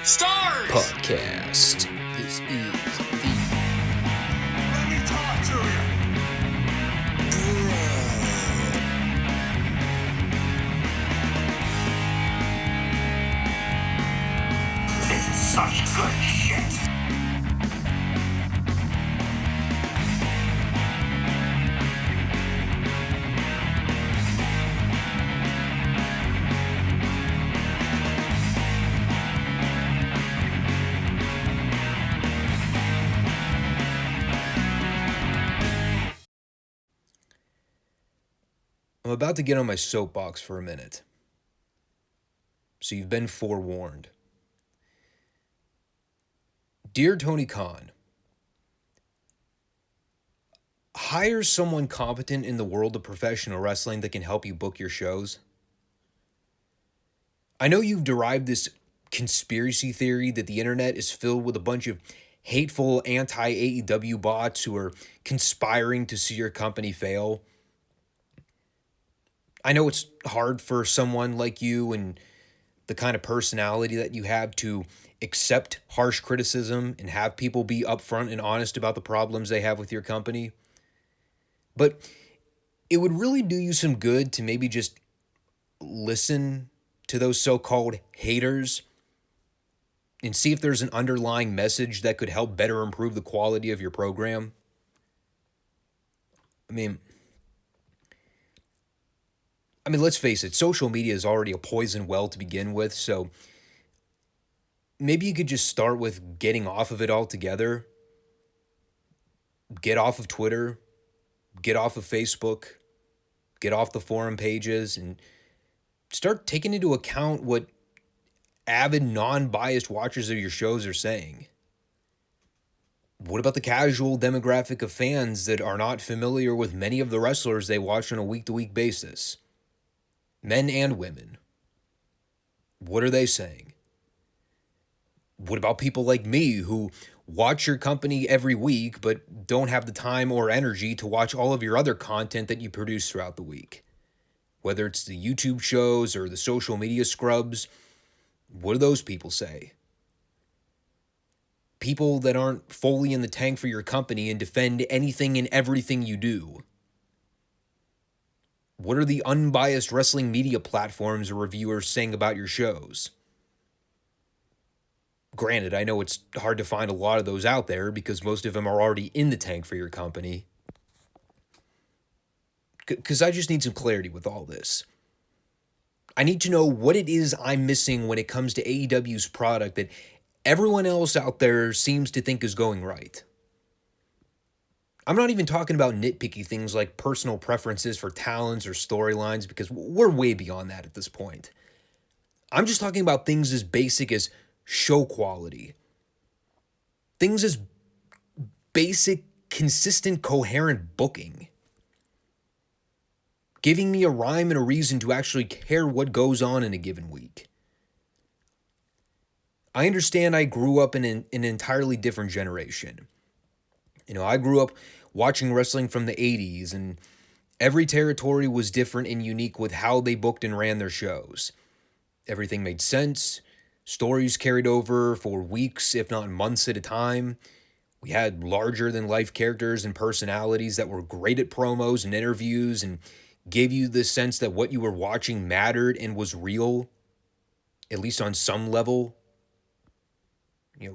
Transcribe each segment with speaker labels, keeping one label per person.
Speaker 1: Stars
Speaker 2: Podcast. This is the
Speaker 1: Let me talk to you. This is such good shit.
Speaker 2: I'm about to get on my soapbox for a minute. So you've been forewarned. Dear Tony Khan, hire someone competent in the world of professional wrestling that can help you book your shows. I know you've derived this conspiracy theory that the internet is filled with a bunch of hateful anti-AEW bots who are conspiring to see your company fail. I know it's hard for someone like you and the kind of personality that you have to accept harsh criticism and have people be upfront and honest about the problems they have with your company. But it would really do you some good to maybe just listen to those so-called haters and see if there's an underlying message that could help better improve the quality of your program. I mean, let's face it, social media is already a poison well to begin with, so maybe you could just start with getting off of it altogether. Get off of Twitter, get off of Facebook, get off the forum pages, and start taking into account what avid, non-biased watchers of your shows are saying. What about the casual demographic of fans that are not familiar with many of the wrestlers they watch on a week-to-week basis? Men and women. What are they saying? What about people like me who watch your company every week but don't have the time or energy to watch all of your other content that you produce throughout the week? Whether it's the YouTube shows or the social media scrubs, what do those people say? People that aren't fully in the tank for your company and defend anything and everything you do. What are the unbiased wrestling media platforms or reviewers saying about your shows? Granted, I know it's hard to find a lot of those out there because most of them are already in the tank for your company. Because I just need some clarity with all this. I need to know what it is I'm missing when it comes to AEW's product that everyone else out there seems to think is going right. I'm not even talking about nitpicky things like personal preferences for talents or storylines because we're way beyond that at this point. I'm just talking about things as basic as show quality. Things as basic, consistent, coherent booking. Giving me a rhyme and a reason to actually care what goes on in a given week. I understand I grew up in an entirely different generation. I grew up watching wrestling from the 80s, and every territory was different and unique with how they booked and ran their shows. Everything made sense. Stories carried over for weeks, if not months at a time. We had larger-than-life characters and personalities that were great at promos and interviews and gave you the sense that what you were watching mattered and was real, at least on some level.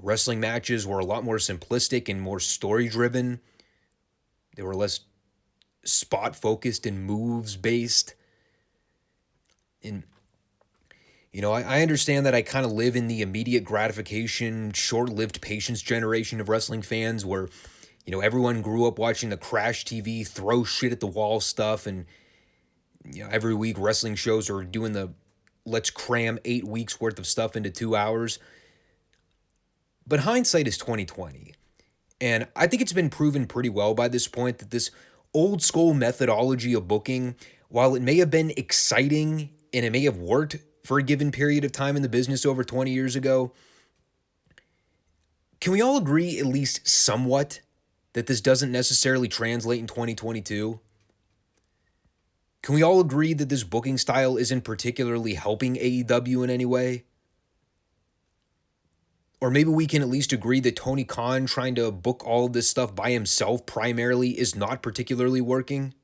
Speaker 2: Wrestling matches were a lot more simplistic and more story-driven. They were less spot-focused and moves-based. And, I understand that I kind of live in the immediate gratification, short-lived patience generation of wrestling fans where, everyone grew up watching the Crash TV, throw shit at the wall stuff, and, every week wrestling shows are doing the let's cram 8 weeks worth of stuff into 2 hours. But hindsight is 2020, and I think it's been proven pretty well by this point that this old school methodology of booking, while it may have been exciting and it may have worked for a given period of time in the business over 20 years ago, can we all agree at least somewhat that this doesn't necessarily translate in 2022? Can we all agree that this booking style isn't particularly helping AEW in any way? Or maybe we can at least agree that Tony Khan trying to book all of this stuff by himself primarily is not particularly working.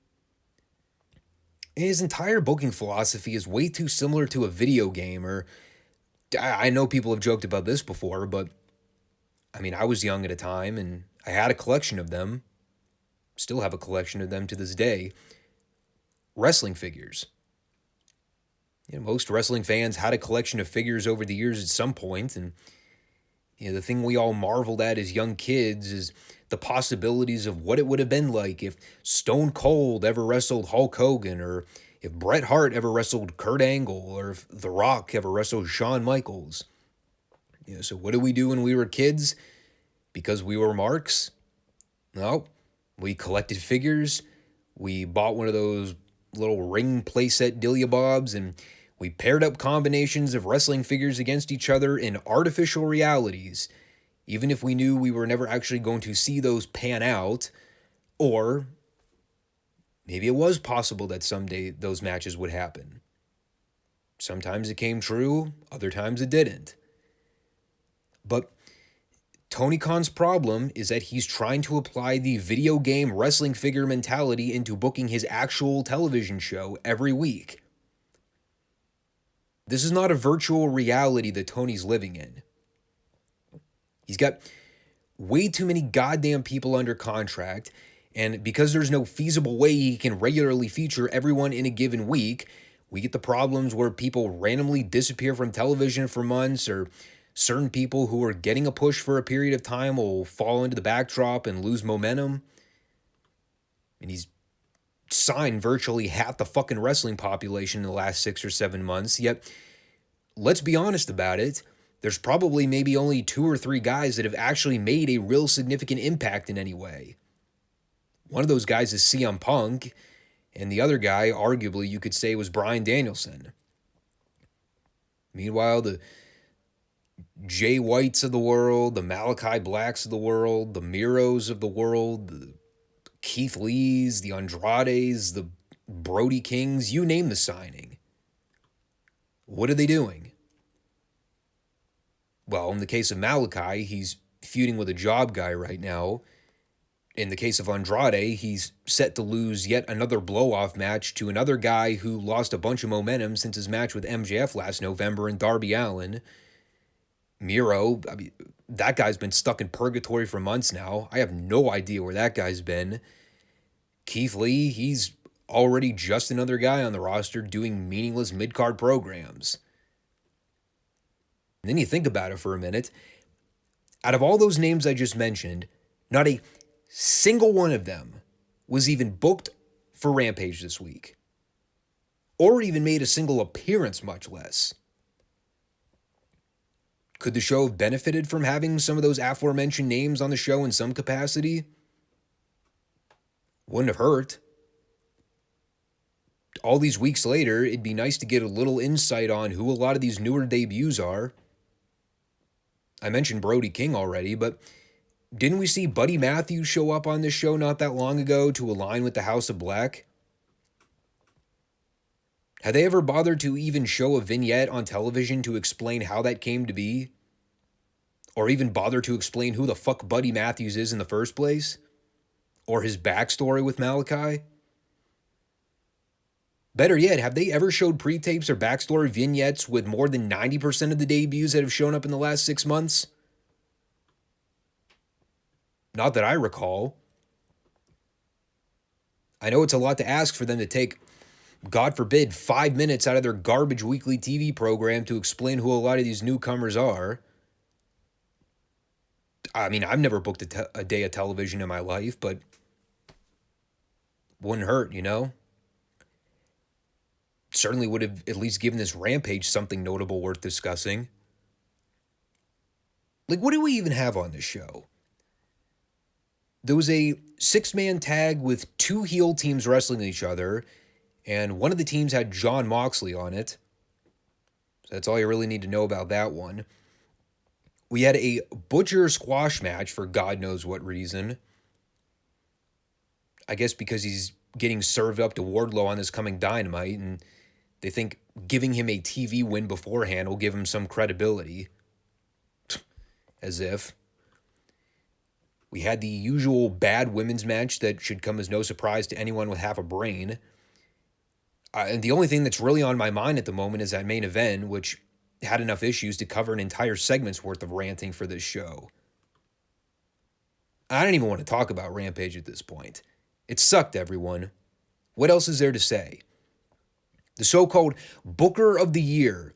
Speaker 2: His entire booking philosophy is way too similar to a video game, or I know people have joked about this before, but I mean, I was young at a time and I had a collection of them, still have a collection of them to this day, wrestling figures. You know, most wrestling fans had a collection of figures over the years at some point, and you know, the thing we all marveled at as young kids is the possibilities of what it would have been like if Stone Cold ever wrestled Hulk Hogan, or if Bret Hart ever wrestled Kurt Angle, or if The Rock ever wrestled Shawn Michaels. You know, so what did we do when we were kids? Because we were marks? No, we collected figures. We bought one of those little ring playset Delia Bobs, and we paired up combinations of wrestling figures against each other in artificial realities, even if we knew we were never actually going to see those pan out, or maybe it was possible that someday those matches would happen. Sometimes it came true, other times it didn't. But Tony Khan's problem is that he's trying to apply the video game wrestling figure mentality into booking his actual television show every week. This is not a virtual reality that Tony's living in. He's got way too many goddamn people under contract, and because there's no feasible way he can regularly feature everyone in a given week, we get the problems where people randomly disappear from television for months, or certain people who are getting a push for a period of time will fall into the backdrop and lose momentum. And he's signed virtually half the fucking wrestling population in the last 6 or 7 months, yet let's be honest about it, there's probably maybe only 2 or 3 guys that have actually made a real significant impact in any way. One of those guys is CM Punk, and the other guy, arguably, you could say, was Bryan Danielson. Meanwhile, the Jay Whites of the world, the Malachi Blacks of the world, the Miros of the world, the Keith Lees, the Andrades, the Brody Kings, you name the signing. What are they doing? Well, in the case of Malachi, he's feuding with a job guy right now. In the case of Andrade, he's set to lose yet another blow-off match to another guy who lost a bunch of momentum since his match with MJF last November and Darby Allin. Miro, I mean, that guy's been stuck in purgatory for months now. I have no idea where that guy's been. Keith Lee, he's already just another guy on the roster doing meaningless mid-card programs. And then you think about it for a minute. Out of all those names I just mentioned, not a single one of them was even booked for Rampage this week, or even made a single appearance, much less. Could the show have benefited from having some of those aforementioned names on the show in some capacity? Wouldn't have hurt. All these weeks later, it'd be nice to get a little insight on who a lot of these newer debuts are. I mentioned Brody King already, but didn't we see Buddy Matthews show up on this show not that long ago to align with the House of Black? Had they ever bothered to even show a vignette on television to explain how that came to be? Or even bother to explain who the fuck Buddy Matthews is in the first place? Or his backstory with Malachi? Better yet, have they ever showed pre-tapes or backstory vignettes with more than 90% of the debuts that have shown up in the last 6 months? Not that I recall. I know it's a lot to ask for them to take, God forbid, 5 minutes out of their garbage weekly TV program to explain who a lot of these newcomers are. I mean, I've never booked a day of television in my life, but wouldn't hurt, you know? Certainly would have at least given this Rampage something notable worth discussing. Like, what do we even have on this show? There was a 6-man tag with 2 heel teams wrestling each other, and one of the teams had Jon Moxley on it. So that's all you really need to know about that one. We had a butcher squash match for God knows what reason. I guess because he's getting served up to Wardlow on this coming Dynamite, and they think giving him a TV win beforehand will give him some credibility. as if. We had the usual bad women's match that should come as no surprise to anyone with half a brain. And the only thing that's really on my mind at the moment is that main event, which had enough issues to cover an entire segment's worth of ranting for this show. I don't even want to talk about Rampage at this point. It sucked, everyone. What else is there to say? The so-called Booker of the Year,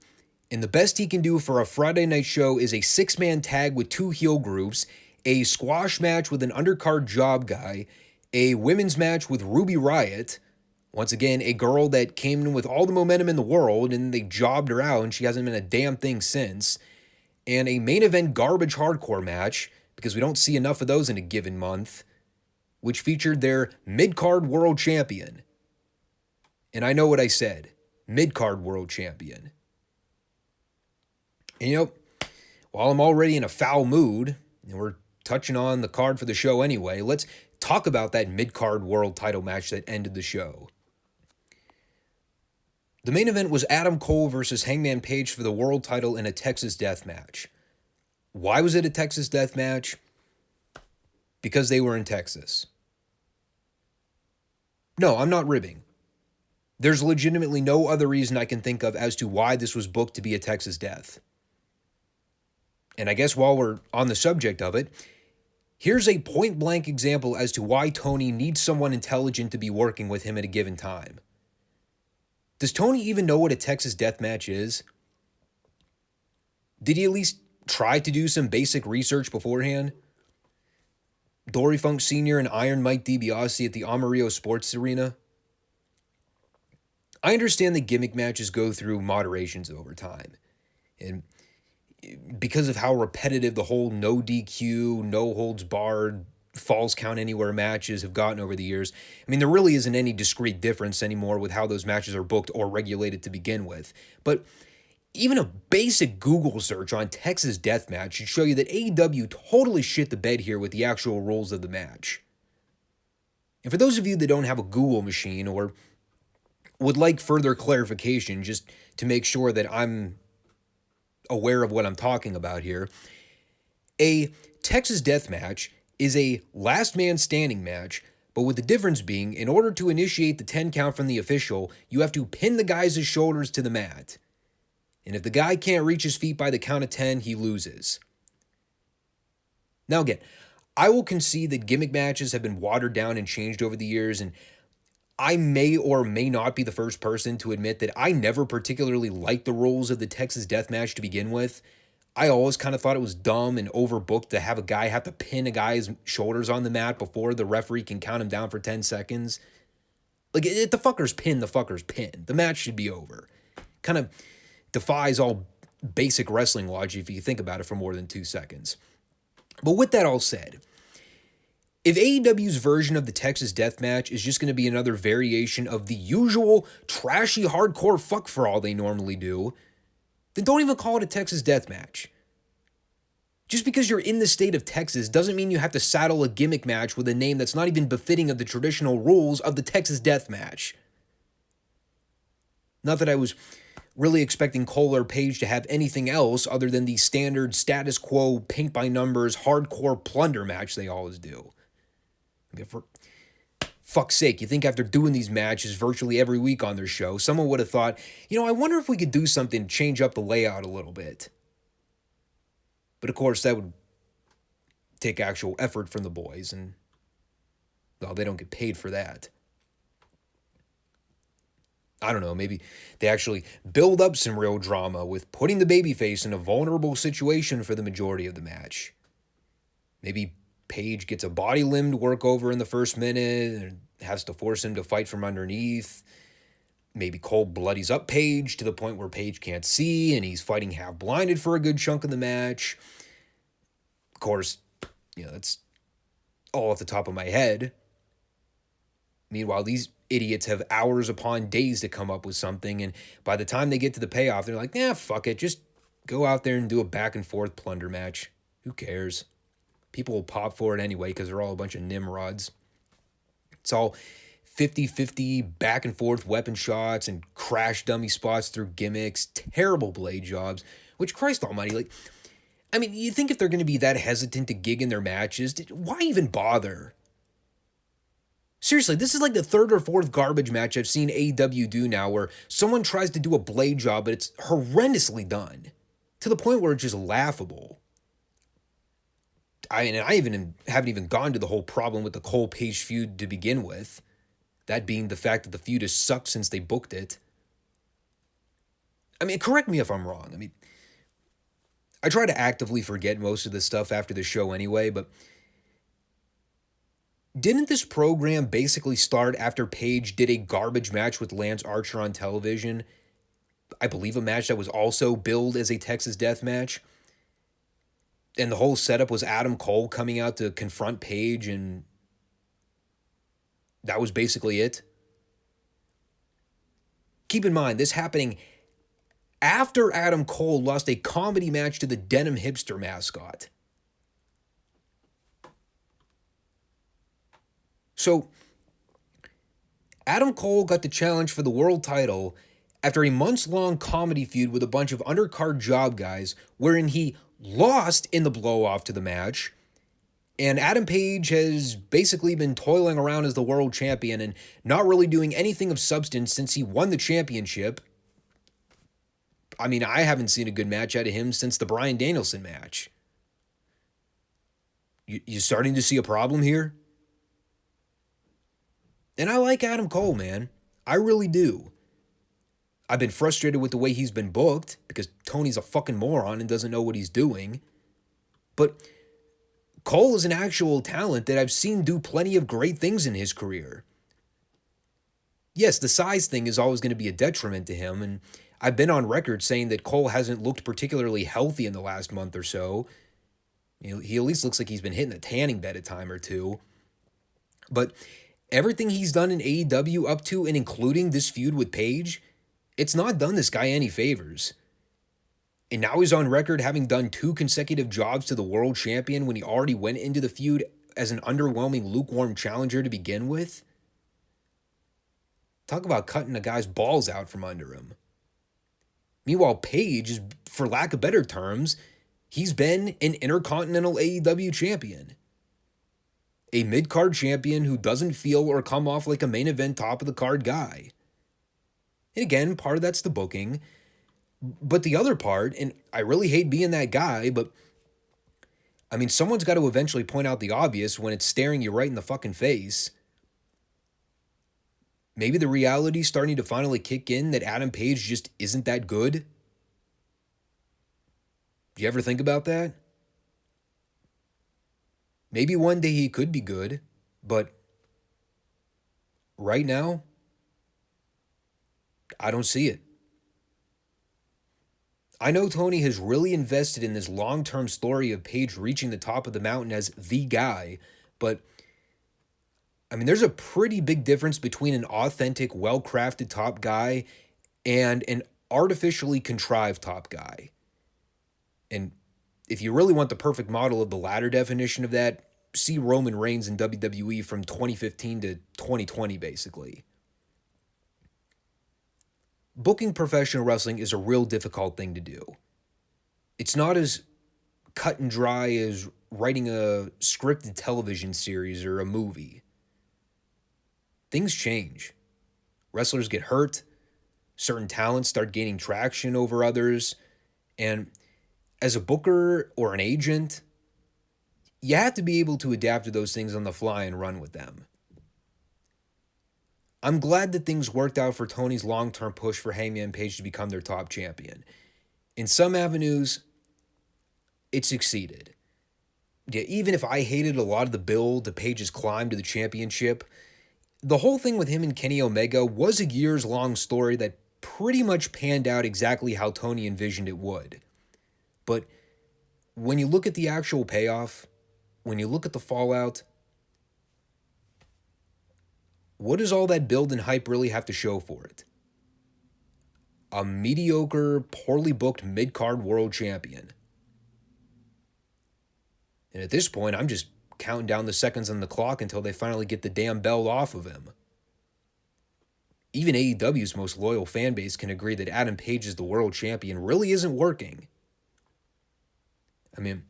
Speaker 2: and the best he can do for a Friday night show is a 6-man tag with 2 heel groups, a squash match with an undercard job guy, a women's match with Ruby Riott, once again, a girl that came in with all the momentum in the world and they jobbed her out and she hasn't been a damn thing since, and a main event garbage hardcore match, because we don't see enough of those in a given month, which featured their mid-card world champion. And I know what I said, mid-card world champion. And you know, while I'm already in a foul mood, and we're touching on the card for the show anyway, let's talk about that mid-card world title match that ended the show. The main event was Adam Cole versus Hangman Page for the world title in a Texas death match. Why was it a Texas death match? Because they were in Texas. No, I'm not ribbing. There's legitimately no other reason I can think of as to why this was booked to be a Texas death. And I guess while we're on the subject of it, here's a point-blank example as to why Tony needs someone intelligent to be working with him at a given time. Does Tony even know what a Texas death match is? Did he at least try to do some basic research beforehand? Dory Funk Sr. and Iron Mike DiBiase at the Amarillo Sports Arena? I understand that gimmick matches go through moderations over time. And because of how repetitive the whole no DQ, no holds barred, falls count anywhere matches have gotten over the years, I mean, there really isn't any discrete difference anymore with how those matches are booked or regulated to begin with. But even a basic Google search on Texas Deathmatch should show you that AEW totally shit the bed here with the actual rules of the match. And for those of you that don't have a Google machine or would like further clarification just to make sure that I'm aware of what I'm talking about here, a Texas Deathmatch is a last man standing match, but with the difference being, in order to initiate the 10 count from the official, you have to pin the guy's shoulders to the mat. And if the guy can't reach his feet by the count of 10, he loses. Now again, I will concede that gimmick matches have been watered down and changed over the years, and I may or may not be the first person to admit that I never particularly liked the rules of the Texas Deathmatch to begin with. I always kind of thought it was dumb and overbooked to have a guy have to pin a guy's shoulders on the mat before the referee can count him down for 10 seconds. Like, if the fucker's pinned, the fucker's pinned. The match should be over. Kind of defies all basic wrestling logic if you think about it for more than 2 seconds. But with that all said, if AEW's version of the Texas Deathmatch is just going to be another variation of the usual trashy hardcore fuck for all they normally do, then don't even call it a Texas Deathmatch. Just because you're in the state of Texas doesn't mean you have to saddle a gimmick match with a name that's not even befitting of the traditional rules of the Texas Deathmatch. Not that I was really expecting Cole or Page to have anything else other than the standard status quo paint by numbers hardcore plunder match they always do. I mean, for fuck's sake, you think after doing these matches virtually every week on their show, someone would have thought, I wonder if we could do something to change up the layout a little bit. But of course, that would take actual effort from the boys, and, well, they don't get paid for that. I don't know, maybe they actually build up some real drama with putting the babyface in a vulnerable situation for the majority of the match. Maybe Page gets a body limb to work over in the first minute and has to force him to fight from underneath. Maybe Cole bloodies up Page to the point where Page can't see and he's fighting half blinded for a good chunk of the match. Of course, that's all off the top of my head. Meanwhile, these idiots have hours upon days to come up with something, and by the time they get to the payoff, they're like, fuck it, just go out there and do a back and forth plunder match. Who cares? People will pop for it anyway because they're all a bunch of nimrods. It's all 50-50 back and forth weapon shots and crash dummy spots through gimmicks, terrible blade jobs, which, Christ almighty, I mean, you think if they're going to be that hesitant to gig in their matches, why even bother? Seriously, this is like the third or fourth garbage match I've seen AEW do now where someone tries to do a blade job, but it's horrendously done to the point where it's just laughable. I mean, I haven't even gone to the whole problem with the Cole Page feud to begin with. That being the fact that the feud has sucked since they booked it. I mean, correct me if I'm wrong. I mean, I try to actively forget most of this stuff after the show anyway, but didn't this program basically start after Page did a garbage match with Lance Archer on television? I believe a match that was also billed as a Texas Death Match. And the whole setup was Adam Cole coming out to confront Page, and that was basically it. Keep in mind, this happening after Adam Cole lost a comedy match to the Denim Hipster mascot. So, Adam Cole got the challenge for the world title after a months-long comedy feud with a bunch of undercard job guys, wherein he lost in the blow-off to the match, and Adam Page has basically been toiling around as the world champion and not really doing anything of substance since he won the championship. I mean, I haven't seen a good match out of him since the Bryan Danielson match. You starting to see a problem here? And I like Adam Cole, man. I really do. I've been frustrated with the way he's been booked because Tony's a fucking moron and doesn't know what he's doing. But Cole is an actual talent that I've seen do plenty of great things in his career. Yes, the size thing is always going to be a detriment to him, and I've been on record saying that Cole hasn't looked particularly healthy in the last month or so. You know, he at least looks like he's been hitting the tanning bed a time or two. But everything he's done in AEW up to and including this feud with Page, it's not done this guy any favors. And now he's on record having done 2 consecutive jobs to the world champion when he already went into the feud as an underwhelming lukewarm challenger to begin with. Talk about cutting a guy's balls out from under him. Meanwhile, Page is, for lack of better terms, he's been an Intercontinental AEW champion. A mid-card champion who doesn't feel or come off like a main event top-of-the-card guy. And again, part of that's the booking. But the other part, and I really hate being that guy, but I mean, someone's got to eventually point out the obvious when it's staring you right in the fucking face. Maybe the reality's starting to finally kick in that Adam Page just isn't that good. Do you ever think about that? Maybe one day he could be good, but right now, I don't see it. I know Tony has really invested in this long-term story of Page reaching the top of the mountain as the guy, but I mean, there's a pretty big difference between an authentic, well-crafted top guy and an artificially contrived top guy. And if you really want the perfect model of the latter definition of that, see Roman Reigns in WWE from 2015 to 2020, basically. Booking professional wrestling is a real difficult thing to do. It's not as cut and dry as writing a scripted television series or a movie. Things change. Wrestlers get hurt, certain talents start gaining traction over others, and as a booker or an agent, you have to be able to adapt to those things on the fly and run with them. I'm glad that things worked out for Tony's long-term push for Hangman Page to become their top champion. In some avenues, it succeeded. Yeah, even if I hated a lot of the build to Page's climb to the championship, the whole thing with him and Kenny Omega was a years-long story that pretty much panned out exactly how Tony envisioned it would. But when you look at the actual payoff, when you look at the fallout, what does all that build and hype really have to show for it? A mediocre, poorly booked mid-card world champion. And at this point, I'm just counting down the seconds on the clock until they finally get the damn belt off of him. Even AEW's most loyal fan base can agree that Adam Page as the world champion really isn't working. I mean,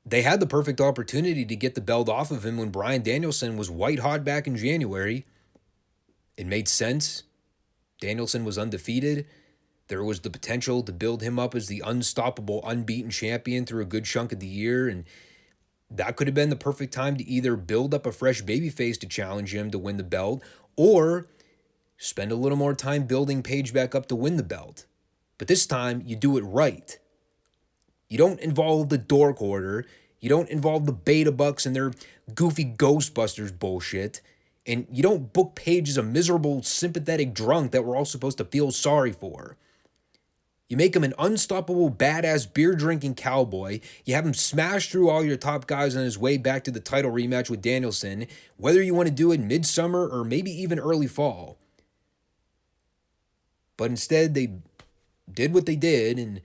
Speaker 2: they had the perfect opportunity to get the belt off of him when Bryan Danielson was white hot back in January. It made sense. Danielson was undefeated. There was the potential to build him up as the unstoppable, unbeaten champion through a good chunk of the year, and that could have been the perfect time to either build up a fresh babyface to challenge him to win the belt, or spend a little more time building Page back up to win the belt. But this time, you do it right. You don't involve the Dork Order. You don't involve the Beta Bucks and their goofy Ghostbusters bullshit. And you don't book Page as a miserable, sympathetic drunk that we're all supposed to feel sorry for. You make him an unstoppable, badass, beer-drinking cowboy. You have him smash through all your top guys on his way back to the title rematch with Danielson, whether you want to do it midsummer or maybe even early fall. But instead, they did what they did, and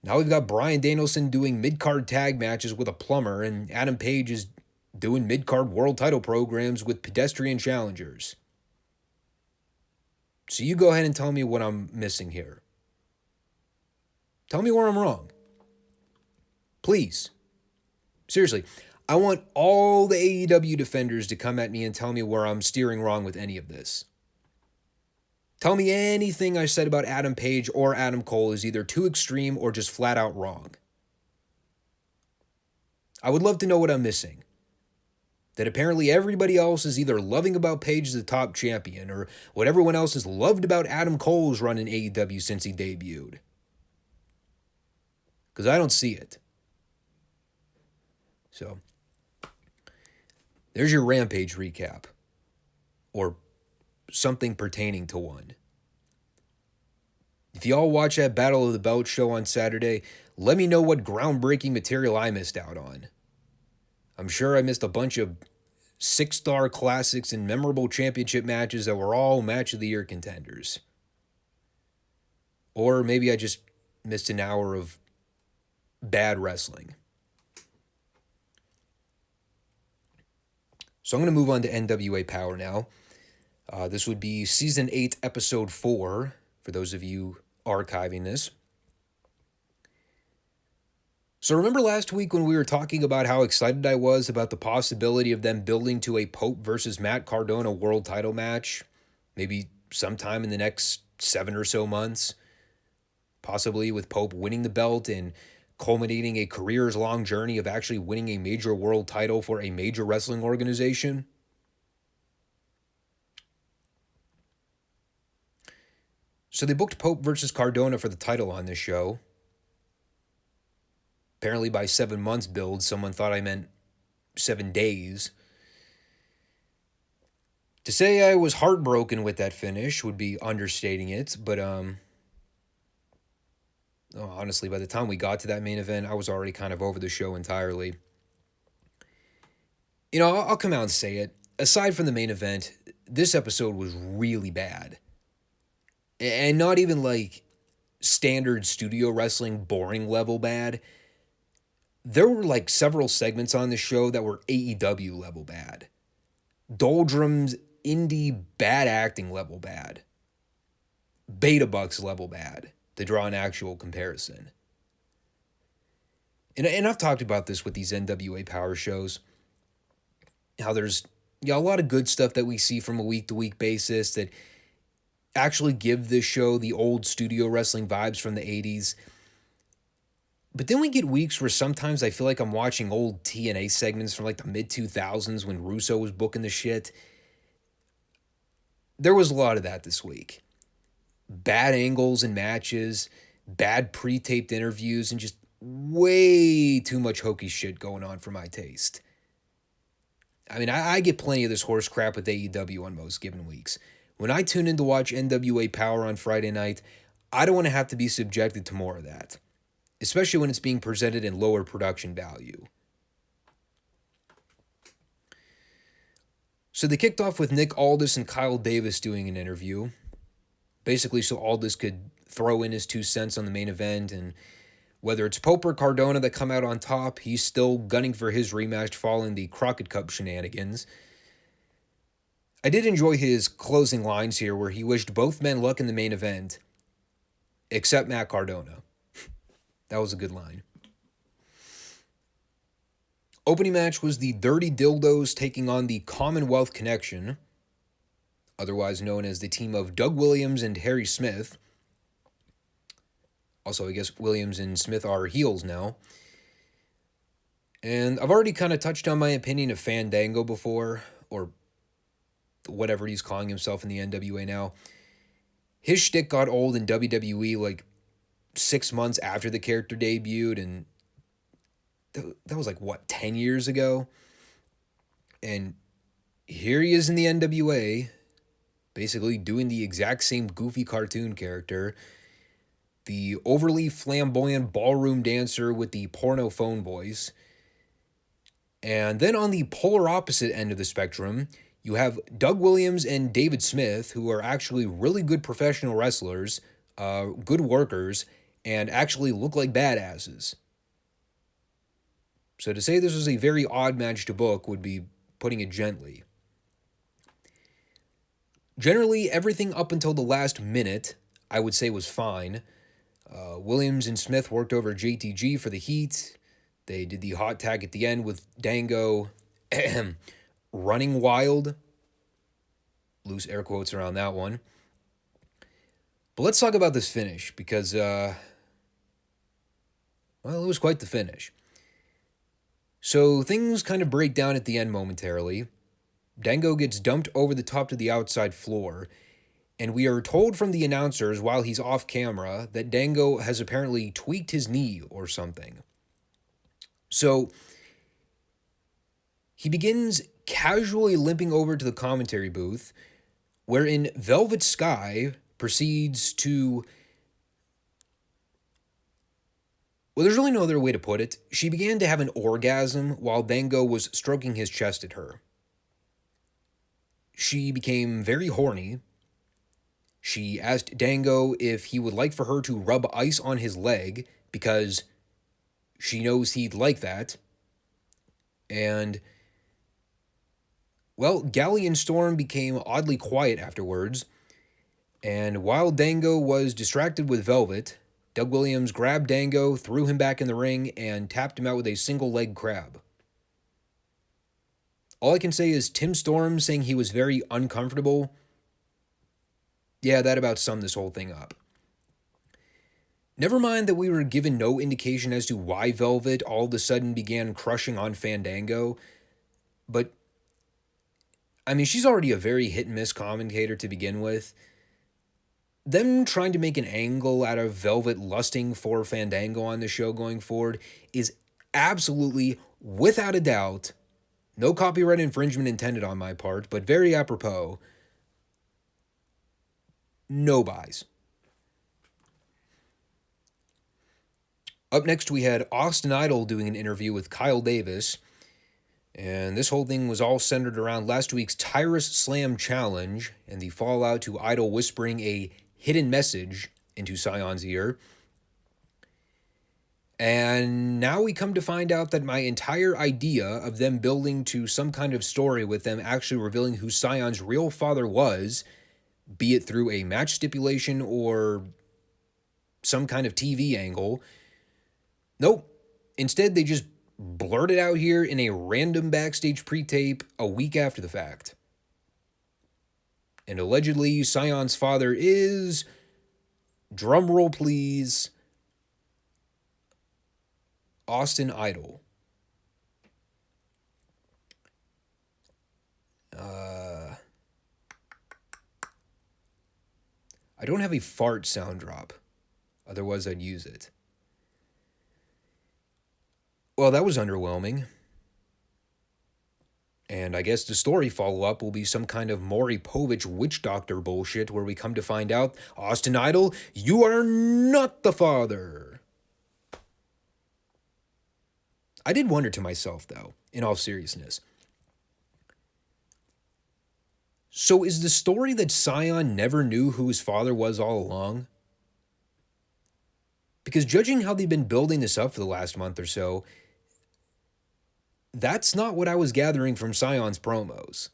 Speaker 2: now we've got Bryan Danielson doing mid-card tag matches with a plumber, and Adam Page is doing mid-card world title programs with pedestrian challengers. So you go ahead and tell me what I'm missing here. Tell me where I'm wrong. Please. Seriously, I want all the AEW defenders to come at me and tell me where I'm steering wrong with any of this. Tell me anything I said about Adam Page or Adam Cole is either too extreme or just flat out wrong. I would love to know what I'm missing. That apparently everybody else is either loving about Page as the top champion or what everyone else has loved about Adam Cole's run in AEW since he debuted. Because I don't see it. So, there's your Rampage recap. Or something pertaining to one. If y'all watch that Battle of the Belt show on Saturday, let me know what groundbreaking material I missed out on. I'm sure I missed a bunch of 6-star classics and memorable championship matches that were all match of the year contenders. Or maybe I just missed an hour of bad wrestling. So I'm going to move on to NWA Powerrr now. This would be Season 8, Episode 4, for those of you archiving this. So remember last week when we were talking about how excited I was about the possibility of them building to a Pope versus Matt Cardona world title match? Maybe sometime in the next 7 or so months. Possibly with Pope winning the belt and culminating a careers-long journey of actually winning a major world title for a major wrestling organization. So they booked Pope versus Cardona for the title on this show. Apparently by 7 months build, someone thought I meant 7 days. To say I was heartbroken with that finish would be understating it, but honestly, by the time we got to that main event, I was already kind of over the show entirely. You know, I'll come out and say it. Aside from the main event, this episode was really bad. And not even like standard studio wrestling boring level bad. There were like several segments on the show that were AEW level bad. Doldrums, indie bad acting level bad. Beta Bucks level bad, to draw an actual comparison. And I've talked about this with these NWA Powerrr shows. How there's a lot of good stuff that we see from a week-to-week basis that actually give this show the old studio wrestling vibes from the 80s. But then we get weeks where sometimes I feel like I'm watching old TNA segments from like the mid-2000s when Russo was booking the shit. There was a lot of that this week. Bad angles and matches, bad pre-taped interviews, and just way too much hokey shit going on for my taste. I mean, I get plenty of this horse crap with AEW on most given weeks. When I tune in to watch NWA Powerrr on Friday night, I don't want to have to be subjected to more of that, especially when it's being presented in lower production value. So they kicked off with Nick Aldis and Kyle Davis doing an interview, basically so Aldis could throw in his 2 cents on the main event, and whether it's Pope or Cardona that come out on top, he's still gunning for his rematch following the Crockett Cup shenanigans. I did enjoy his closing lines here where he wished both men luck in the main event, except Matt Cardona. That was a good line. Opening match was the Dirty Dildos taking on the Commonwealth Connection, otherwise known as the team of Doug Williams and Harry Smith. Also, I guess Williams and Smith are heels now. And I've already kind of touched on my opinion of Fandango before, or whatever he's calling himself in the NWA now. His shtick got old in WWE like 6 months after the character debuted, and that was like, 10 years ago? And here he is in the NWA, basically doing the exact same goofy cartoon character, the overly flamboyant ballroom dancer with the porno phone voice. And then on the polar opposite end of the spectrum, you have Doug Williams and David Smith, who are actually really good professional wrestlers, good workers, and actually look like badasses. So to say this was a very odd match to book would be putting it gently. Generally, everything up until the last minute, I would say, was fine. Williams and Smith worked over JTG for the heat. They did the hot tag at the end with Dango running wild. Loose air quotes around that one. But let's talk about this finish because, it was quite the finish. So things kind of break down at the end momentarily. Dango gets dumped over the top to the outside floor, and we are told from the announcers while he's off camera that Dango has apparently tweaked his knee or something. So he begins casually limping over to the commentary booth, wherein Velvet Sky proceeds to... Well, there's really no other way to put it. She began to have an orgasm while Dango was stroking his chest at her. She became very horny. She asked Dango if he would like for her to rub ice on his leg because she knows he'd like that. And, well, Galleon Storm became oddly quiet afterwards. And while Dango was distracted with Velvet, Doug Williams grabbed Dango, threw him back in the ring, and tapped him out with a single leg crab. All I can say is Tim Storm saying he was very uncomfortable. Yeah, that about summed this whole thing up. Never mind that we were given no indication as to why Velvet all of a sudden began crushing on Fandango, but, she's already a very hit-and-miss commentator to begin with. Them trying to make an angle out of Velvet lusting for Fandango on the show going forward is absolutely, without a doubt, no copyright infringement intended on my part, but very apropos, no buys. Up next, we had Austin Idol doing an interview with Kyle Davis, and this whole thing was all centered around last week's Tyrus Slam Challenge and the fallout to Idol whispering a hidden message into Sion's ear. And now we come to find out that my entire idea of them building to some kind of story with them actually revealing who Sion's real father was, be it through a match stipulation or some kind of TV angle, nope. Instead, they just blurted out here in a random backstage pre-tape a week after the fact. And allegedly, Sion's father is, drumroll please, Austin Idol. I don't have a fart sound drop. Otherwise, I'd use it. Well, that was underwhelming. And I guess the story follow-up will be some kind of Maury Povich witch doctor bullshit where we come to find out, Austin Idol, you are not the father. I did wonder to myself, though, in all seriousness. So is the story that Sion never knew who his father was all along? Because judging how they've been building this up for the last month or so, that's not what I was gathering from Sion's promos.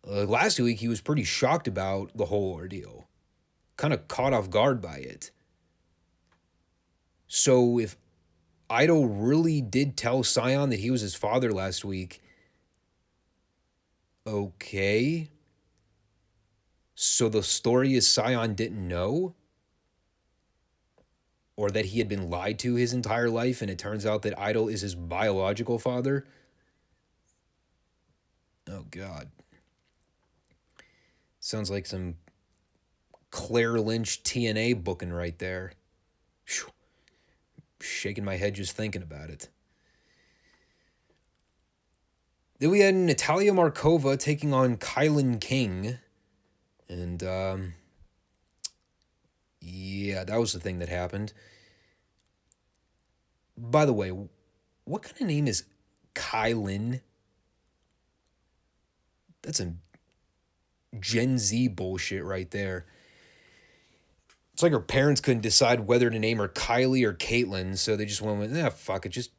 Speaker 2: Last week, he was pretty shocked about the whole ordeal. Kind of caught off guard by it. So if Idol really did tell Sion that he was his father last week, okay. So the story is Sion didn't know? Or that he had been lied to his entire life and it turns out that Idol is his biological father? Oh, God. Sounds like some Claire Lynch TNA booking right there. Whew. Shaking my head just thinking about it. Then we had Natalia Markova taking on Kylan King. And, yeah, that was the thing that happened. By the way, what kind of name is Kylan? That's a Gen Z bullshit right there. It's like her parents couldn't decide whether to name her Kylie or Caitlyn, so they just went with, fuck it, just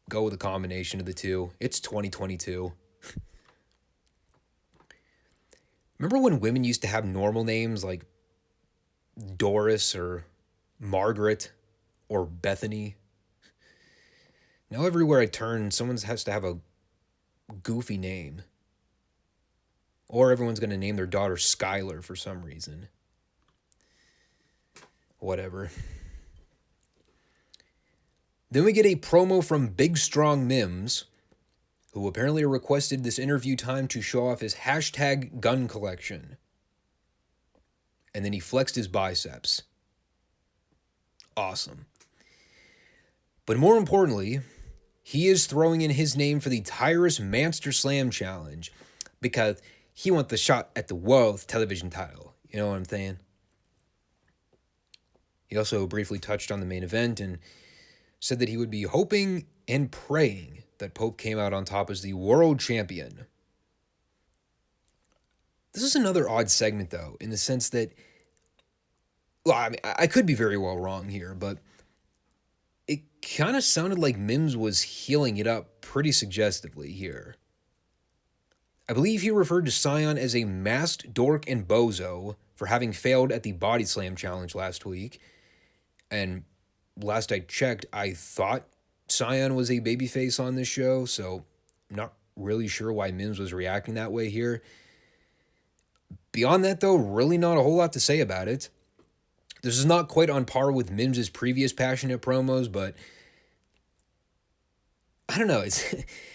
Speaker 2: go with a combination of the two. It's 2022. Remember when women used to have normal names like Doris or Margaret or Bethany? Now everywhere I turn, someone has to have a goofy name. Or everyone's going to name their daughter Skylar for some reason. Whatever. Then we get a promo from Big Strong Mims, who apparently requested this interview time to show off his hashtag gun collection. And then he flexed his biceps. Awesome. But more importantly, he is throwing in his name for the Tyrus Manster Slam Challenge because he wants the shot at the world television title. You know what I'm saying? He also briefly touched on the main event and said that he would be hoping and praying that Pope came out on top as the world champion. This is another odd segment, though, in the sense that, well, I mean, I could be very well wrong here, but it kind of sounded like Mims was healing it up pretty suggestively here. I believe he referred to Sion as a masked dork and bozo for having failed at the Body Slam Challenge last week. And last I checked, I thought Sion was a babyface on this show, so I'm not really sure why Mims was reacting that way here. Beyond that, though, really not a whole lot to say about it. This is not quite on par with Mims' previous passionate promos, but I don't know.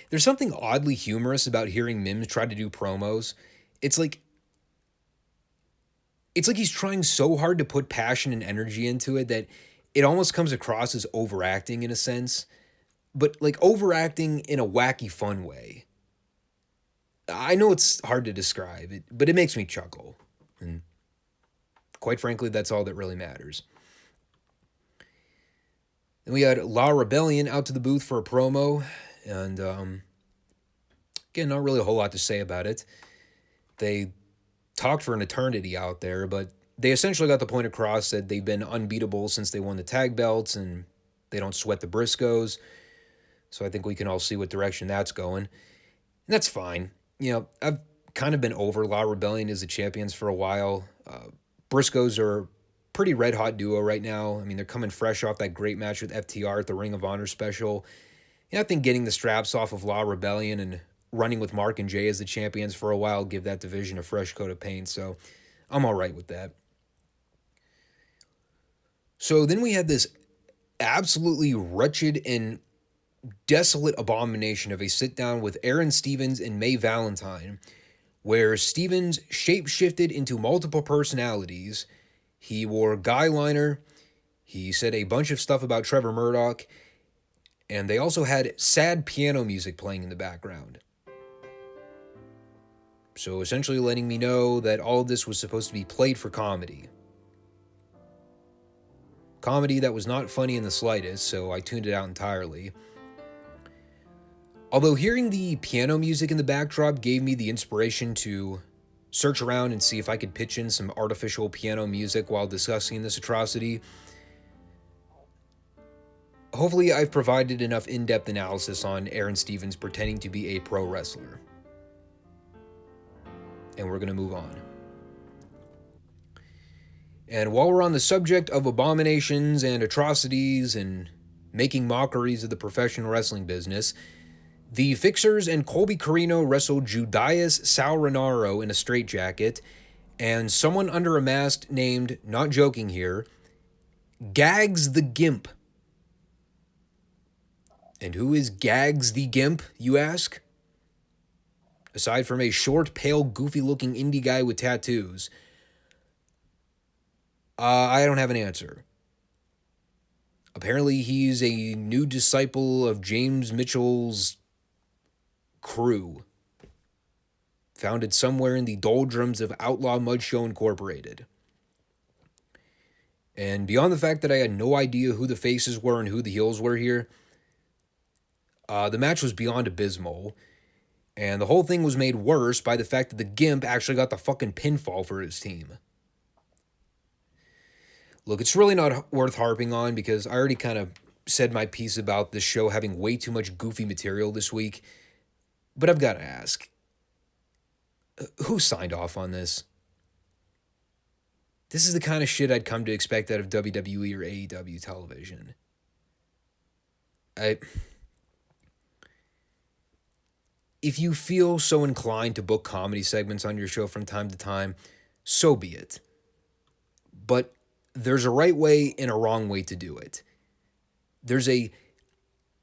Speaker 2: There's something oddly humorous about hearing Mims try to do promos. It's like he's trying so hard to put passion and energy into it that it almost comes across as overacting in a sense, but like overacting in a wacky fun way. I know it's hard to describe it, but it makes me chuckle. And quite frankly, that's all that really matters. Then we had La Rebellion out to the booth for a promo, and again, not really a whole lot to say about it. They talked for an eternity out there, but they essentially got the point across that they've been unbeatable since they won the tag belts, and they don't sweat the Briscoes. So I think we can all see what direction that's going. And that's fine. You know, I've kind of been over La Rebellion as the champions for a while. Briscoes are a pretty red-hot duo right now. I mean, they're coming fresh off that great match with FTR at the Ring of Honor special. And I think getting the straps off of La Rebellion and running with Mark and Jay as the champions for a while give that division a fresh coat of paint. So I'm all right with that. So then we had this absolutely wretched and desolate abomination of a sit-down with Aaron Stevens and Mae Valentine, where Stevens shape-shifted into multiple personalities. He wore guy liner, he said a bunch of stuff about Trevor Murdoch, and they also had sad piano music playing in the background. So essentially letting me know that all of this was supposed to be played for comedy. Comedy that was not funny in the slightest, so I tuned it out entirely. Although hearing the piano music in the backdrop gave me the inspiration to search around and see if I could pitch in some artificial piano music while discussing this atrocity. Hopefully I've provided enough in-depth analysis on Aaron Stevens pretending to be a pro wrestler. And we're going to move on. And while we're on the subject of abominations and atrocities and making mockeries of the professional wrestling business, the Fixers and Colby Corino wrestled Judias Sal Renaro in a straitjacket, and someone under a mask named, not joking here, Gags the Gimp. And who is Gags the Gimp, you ask? Aside from a short, pale, goofy-looking indie guy with tattoos, I don't have an answer. Apparently, he's a new disciple of James Mitchell's crew, founded somewhere in the doldrums of Outlaw Mud Show Incorporated. And beyond the fact that I had no idea who the faces were and who the heels were here, the match was beyond abysmal. And the whole thing was made worse by the fact that the Gimp actually got the fucking pinfall for his team. Look, it's really not worth harping on because I already kind of said my piece about this show having way too much goofy material this week. But I've got to ask, who signed off on this? This is the kind of shit I'd come to expect out of WWE or AEW television. If you feel so inclined to book comedy segments on your show from time to time, so be it. But there's a right way and a wrong way to do it. There's a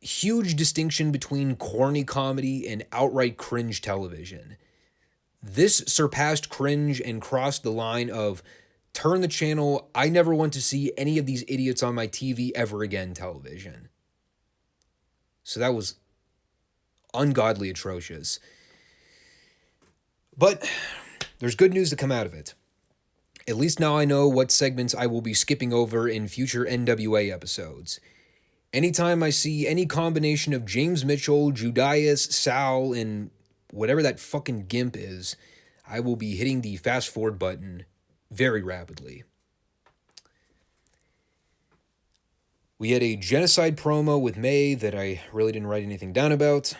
Speaker 2: huge distinction between corny comedy and outright cringe television. This surpassed cringe and crossed the line of turn the channel, I never want to see any of these idiots on my TV ever again television. So that was ungodly atrocious. But there's good news to come out of it. At least now I know what segments I will be skipping over in future NWA episodes. Anytime I see any combination of James Mitchell, Judias, Sal, and whatever that fucking Gimp is, I will be hitting the fast forward button very rapidly. We had a genocide promo with May that I really didn't write anything down about.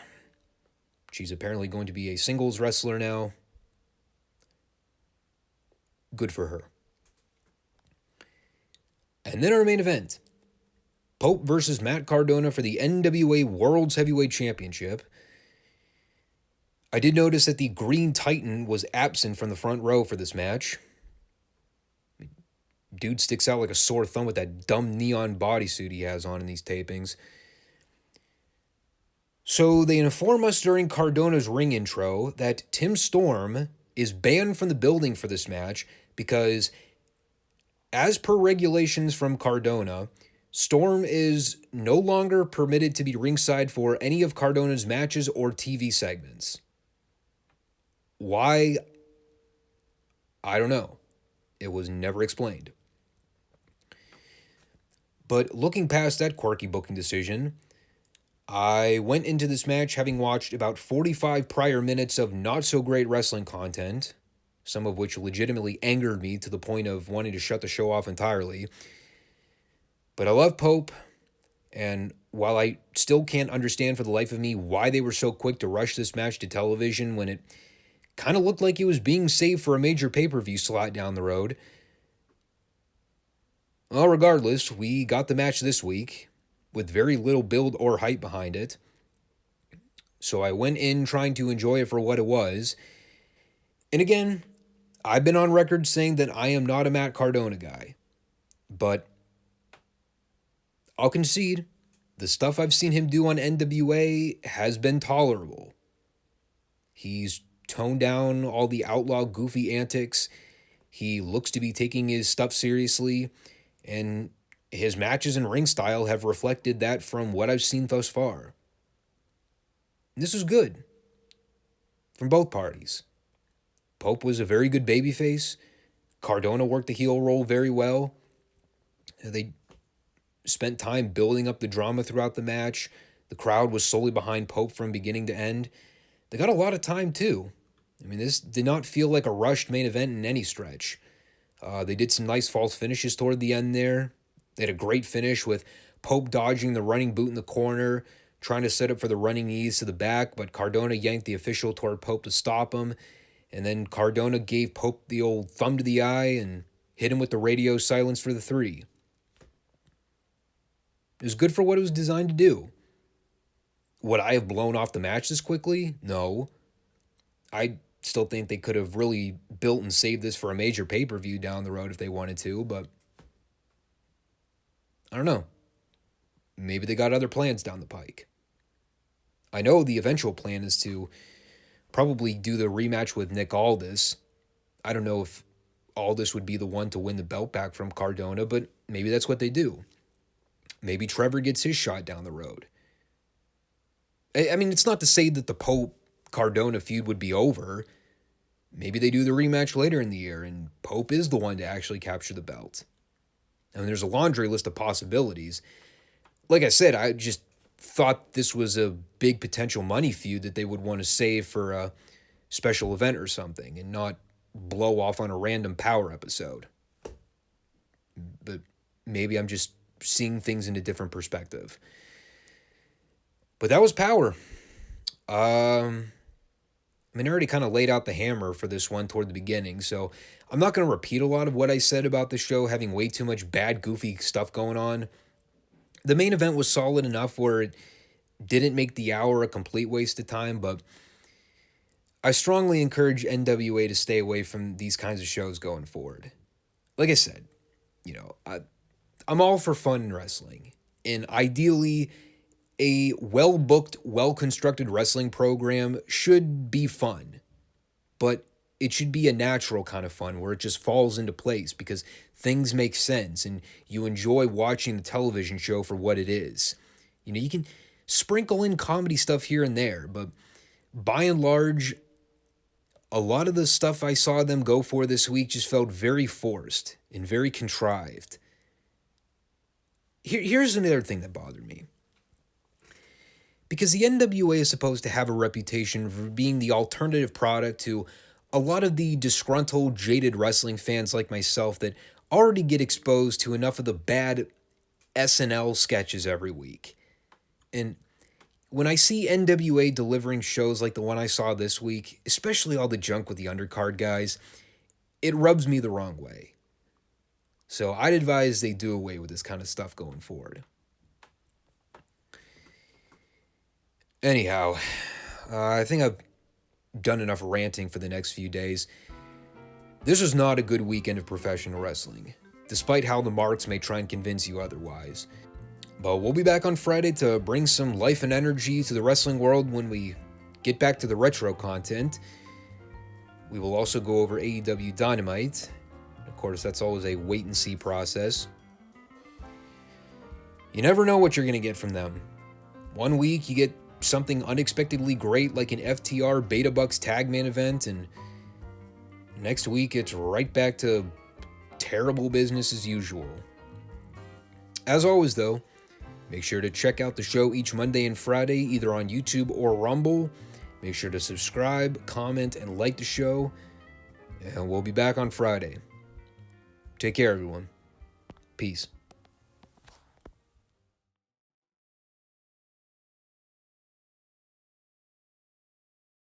Speaker 2: She's apparently going to be a singles wrestler now. Good for her. And then our main event. Pope versus Matt Cardona for the NWA World's Heavyweight Championship. I did notice that the Green Titan was absent from the front row for this match. Dude sticks out like a sore thumb with that dumb neon bodysuit he has on in these tapings. So they inform us during Cardona's ring intro that Tim Storm is banned from the building for this match because, as per regulations from Cardona, Storm is no longer permitted to be ringside for any of Cardona's matches or TV segments. Why? I don't know. It was never explained. But looking past that quirky booking decision, I went into this match having watched about 45 prior minutes of not-so-great wrestling content, some of which legitimately angered me to the point of wanting to shut the show off entirely. But I love Pope, and while I still can't understand for the life of me why they were so quick to rush this match to television when it kind of looked like it was being saved for a major pay-per-view slot down the road, well, regardless, we got the match this week with very little build or hype behind it. So I went in trying to enjoy it for what it was. And again, I've been on record saying that I am not a Matt Cardona guy. But I'll concede, the stuff I've seen him do on NWA has been tolerable. He's toned down all the outlaw goofy antics. He looks to be taking his stuff seriously. And his matches and ring style have reflected that from what I've seen thus far. This was good from both parties. Pope was a very good babyface. Cardona worked the heel role very well. They spent time building up the drama throughout the match. The crowd was solely behind Pope from beginning to end. They got a lot of time too. I mean, this did not feel like a rushed main event in any stretch. They did some nice false finishes toward the end there. They had a great finish with Pope dodging the running boot in the corner, trying to set up for the running knees to the back, but Cardona yanked the official toward Pope to stop him. And then Cardona gave Pope the old thumb to the eye, and Hit him with the radio silence for the 3. It was good for what it was designed to do. Would I have blown off the match this quickly? No. I still think they could have really built and saved this for a major pay-per-view down the road if they wanted to, but I don't know. Maybe they got other plans down the pike. I know the eventual plan is to probably do the rematch with Nick Aldis. I don't know if Aldis would be the one to win the belt back from Cardona, but maybe that's what they do. Maybe Trevor gets his shot down the road. I mean, it's not to say that the Pope-Cardona feud would be over. Maybe they do the rematch later in the year, and Pope is the one to actually capture the belt. I mean, there's a laundry list of possibilities. Like I said, I just thought this was a big potential money feud that they would want to save for a special event or something and not blow off on a random Powerrr episode. But maybe I'm just seeing things in a different perspective. But that was Powerrr. I mean, I already kind of laid out the hammer for this one toward the beginning, so I'm not going to repeat a lot of what I said about the show having way too much bad, goofy stuff going on. The main event was solid enough where it didn't make the hour a complete waste of time, but I strongly encourage NWA to stay away from these kinds of shows going forward. Like I said, I'm all for fun in wrestling, and ideally, a well-booked, well-constructed wrestling program should be fun, but it should be a natural kind of fun where it just falls into place because things make sense and you enjoy watching the television show for what it is. You can sprinkle in comedy stuff here and there, but by and large, a lot of the stuff I saw them go for this week just felt very forced and very contrived. Here's another thing that bothered me. Because the NWA is supposed to have a reputation for being the alternative product to a lot of the disgruntled, jaded wrestling fans like myself that already get exposed to enough of the bad SNL sketches every week. And when I see NWA delivering shows like the one I saw this week, especially all the junk with the undercard guys, it rubs me the wrong way. So I'd advise they do away with this kind of stuff going forward. Anyhow, I think I've done enough ranting for the next few days. This was not a good weekend of professional wrestling, despite how the marks may try and convince you otherwise. But we'll be back on Friday to bring some life and energy to the wrestling world when we get back to the retro content. We will also go over AEW Dynamite. Of course, that's always a wait-and-see process. You never know what you're going to get from them. One week, you get something unexpectedly great like an FTR Beta Bucks Tag Man event, and next week it's right back to terrible business as usual. As always though, make sure to check out the show each Monday and Friday either on YouTube or Rumble. Make sure to subscribe, comment, and like the show, and we'll be back on Friday. Take care everyone. Peace.